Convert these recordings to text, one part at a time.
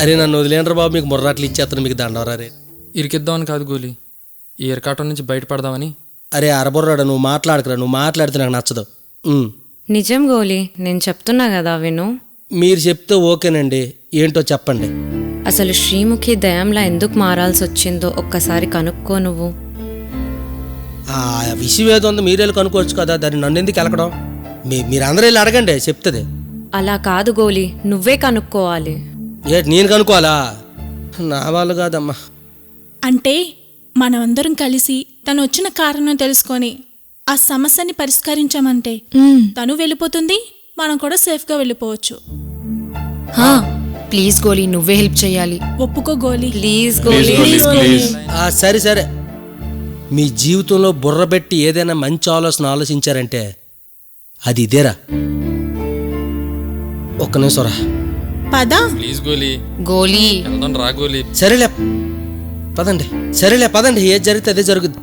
అరే నన్ను వదిలేండ్రా బాబు, మీకు ముర్రాట్లు ఇచ్చేస్తాను, మీకు దండవరా రే. ఇరికిద్దామని కాదు గోలి, ఈ ఇరకాటం నుంచి బయటపడదామని. అరే అరబుర్రాడు, నువ్వు మాట్లాడకురా, నువ్వు మాట్లాడితే నాకు నచ్చదు. నిజం గోలి, నేను చెప్తున్నా కదా విను. మీరు చెప్తే ఓకేనండి, ఏంటో చెప్పండి. అసలు శ్రీముఖి దయంలా ఎందుకు మారాల్సి వచ్చిందో ఒక్కసారి కనుక్కో నువ్వు. ఆ విషయం ఏదో ఉందో మీరే కనుక్కోవచ్చు కదా, దాన్ని నన్ను ఎందుకు ఎలకడం? మీరందరూ వెళ్ళి అడగండి, చెప్తుంది. అలా కాదు గోలి, నువ్వే కనుక్కోవాలి. నేను కనుక్కోవాలా? నా వాళ్ళు కాదమ్మా. అంటే మనమందరం కలిసి తను వచ్చిన కారణం తెలుసుకొని ఆ సమస్యని పరిష్కరించామంటే తను వెళ్ళిపోతుంది, మనం కూడా సేఫ్గా వెళ్ళిపోవచ్చు. ప్లీజ్ గోలీ, నువ్వే హెల్ప్ చేయాలి. ఒప్పుకో గోలి. ప్లీజ్ గోలి. సరే సరే, మీ జీవితంలో బుర్ర పెట్టి ఏదైనా మంచి ఆలోచన ఆలోచించారంటే అది ఇదేరా. ఒక్క నిమిషం రా. పదా. ప్లీజ్ గోలి. గోలీ వెళ్దాం రా గోలి. సరేలే పదండి, సరేలే పదండి, ఏది జరిగితే అదే జరుగుద్ది.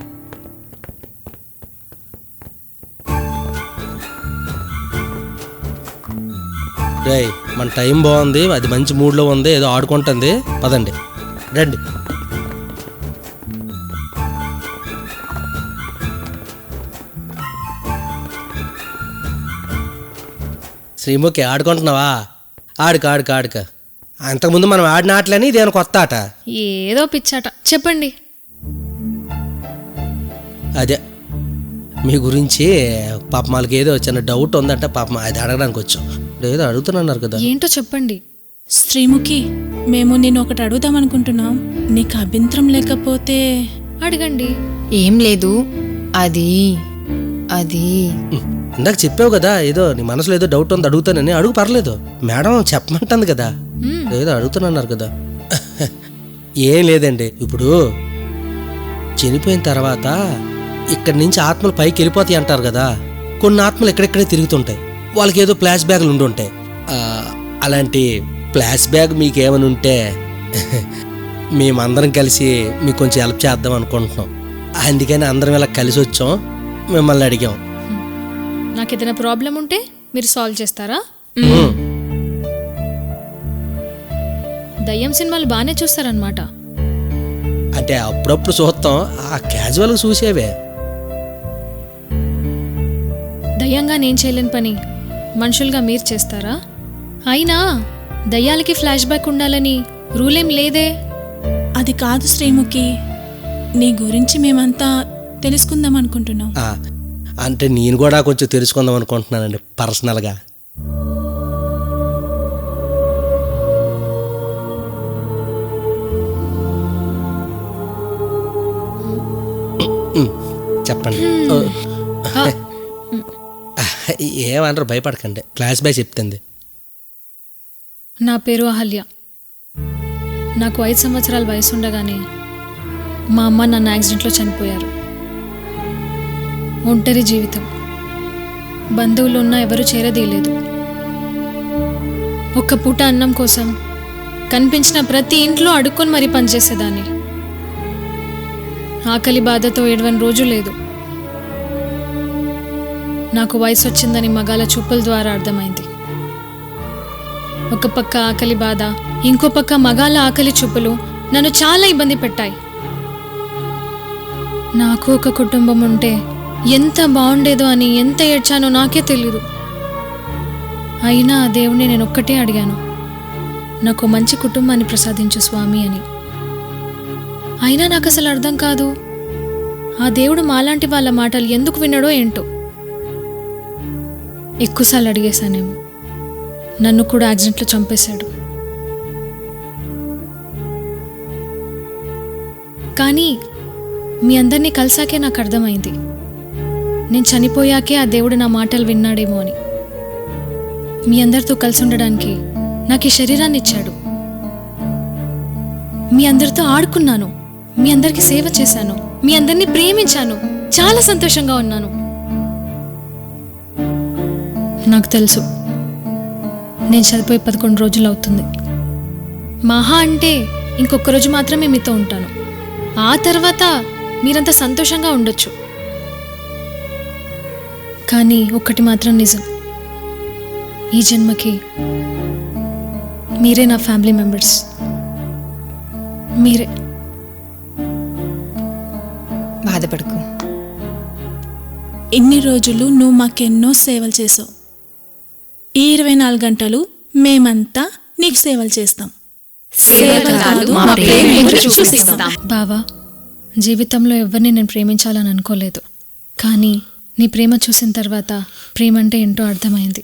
రేయ్, మన టైం బాగుంది, అది మంచి మూడ్లో ఉంది, ఏదో ఆడుకుంటుంది, పదండి రండి. శ్రీముఖి ఆడుకుంటున్నావా? ఆడుక ఆడుక ఆడుక. అంతకుముందు మనం ఆడిన ఆటలని ఇదేమైనా కొత్త ఆట? ఏదో పిచ్చాట, చెప్పండి. అదే మీ గురించి పాప వాళ్ళకి ఏదో చిన్న డౌట్ ఉందంట, పాపం అది అడగడానికి వచ్చాం. ఏదో అడుగుతున్నారు కదా. ఏంటో చెప్పండి. శ్రీముఖి, మేము నేను ఒకటి అడుగుదాం అనుకుంటున్నాం, నీకు అభ్యంతరం లేకపోతే అడగండి. ఏం లేదు, అది అది ఇందాక చెప్పావు కదా, ఏదో నీ మనసులో ఏదో డౌట్ ఉంది, అడుగుతానని. అడుగు, పర్లేదు, మేడం చెప్పమంటుంది కదా, ఏదో అడుగుతున్నారు కదా. ఏం లేదండి, ఇప్పుడు చనిపోయిన తర్వాత ఇక్కడి నుంచి ఆత్మలు పైకి వెళ్ళిపోతాయి అంటారు కదా. కొన్ని ఆత్మలు ఎక్కడెక్కడే తిరుగుతుంటాయి, వాళ్ళకి ఏదో ఫ్లాష్ బ్యాగ్లు ఉండుంటాయి. అలాంటి ఫ్లాష్ బ్యాగ్ మీకేమైనా ఉంటే మేమందరం కలిసి మీకు కొంచెం హెల్ప్ చేద్దాం అనుకుంటున్నాం. అందుకని అందరం ఇలా కలిసి వచ్చాం, మిమ్మల్ని అడిగాం. నాకు ఏదైనా ప్రాబ్లం ఉంటే మీరు సాల్వ్ చేస్తారా? దయ్యం సినిమాలు బాగానే చూస్తారనమాట. అంటే అప్పుడప్పుడు చూస్తాం, ఆ క్యాజువల్గా చూసేవే. దయ్యంగా నేను చేయలేని పని మనుషులుగా మీరు చేస్తారా? అయినా దయ్యాలకి ఫ్లాష్ బ్యాక్ ఉండాలని రూలేం లేదే. అది కాదు శ్రీముఖి, నీ గురించి మేమంతా తెలుసుకుందాం అనుకుంటున్నాం. అంటే నేను కూడా కొంచెం తెలుసుకుందాం అనుకుంటున్నానండి పర్సనల్గా. చెప్పండి. ఏమంటారు, భయపడకండి, క్లాస్ బాయ్ చెప్తుంది. నా పేరు అహల్య. నాకు 5 సంవత్సరాల వయసు ఉండగానే మా అమ్మ నన్ను యాక్సిడెంట్లో చనిపోయారు. ఒంటరి జీవితం, బంధువులు ఉన్నా ఎవరు చేరదీయలేదు. ఒక్క పూట అన్నం కోసం కనిపించిన ప్రతి ఇంట్లో అడుక్కొని మరీ పనిచేసేదాన్ని. ఆకలి బాధతో ఏడవని రోజు లేదు. నాకు వయసు వచ్చిందని మగాల చూపుల ద్వారా అర్థమైంది. ఒక పక్క ఆకలి బాధ, ఇంకో పక్క మగాల ఆకలి చూపులు నన్ను చాలా ఇబ్బంది పెట్టాయి. నాకు ఒక కుటుంబం ఉంటే ఎంత బాగుండేదో అని ఎంత ఏడ్చానో నాకే తెలీదు. అయినా ఆ దేవుణ్ణి నేను ఒక్కటే అడిగాను, నాకు మంచి కుటుంబాన్ని ప్రసాదించు స్వామి అని. అయినా నాకు అసలు అర్థం కాదు, ఆ దేవుడు మాలాంటి వాళ్ళ మాటలు ఎందుకు వినడో ఏంటో. ఎక్కువసార్లు అడిగేశానేమో, నన్ను కూడా యాక్సిడెంట్లో చంపేశాడు. కానీ మీ అందరినీ కలిసాకే నాకు అర్థమైంది, నేను చనిపోయాకే ఆ దేవుడు నా మాటలు విన్నాడేమో అని. మీ అందరితో కలిసి ఉండడానికి నాకు ఈ శరీరాన్ని ఇచ్చాడు. మీ అందరితో ఆడుకున్నాను, మీ అందరికీ సేవ చేశాను, మీ అందరినీ ప్రేమించాను, చాలా సంతోషంగా ఉన్నాను. నాకు తెలుసు నేను చనిపోయి 11 రోజులు అవుతుంది. మహా అంటే ఇంకొక రోజు మాత్రమే మీతో ఉంటాను. ఆ తర్వాత మీరంతా సంతోషంగా ఉండొచ్చు. కానీ ఒక్కటి మాత్రం నిజం, ఈ జన్మకి మీరే నా ఫ్యామిలీ మెంబర్స్. మీరే. బాధపడకు. ఇన్ని రోజులు నువ్వు మాకెన్నో సేవలు చేసావు. ఈ 24 గంటలు మేమంతా నీకు సేవలు చేస్తాం. బావా, జీవితంలో ఎవరిని నేను ప్రేమించాలని అనుకోలేదు, కానీ నీ ప్రేమ చూసిన తర్వాత ప్రేమ అంటే ఏంటో అర్థమైంది.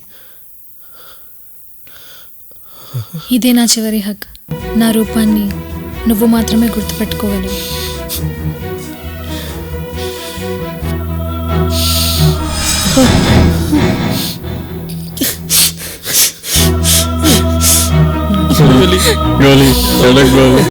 ఇదే నా చివరి హక్. నా రూపాన్ని నువ్వు మాత్రమే గుర్తుపెట్టుకోగలవు. గోలి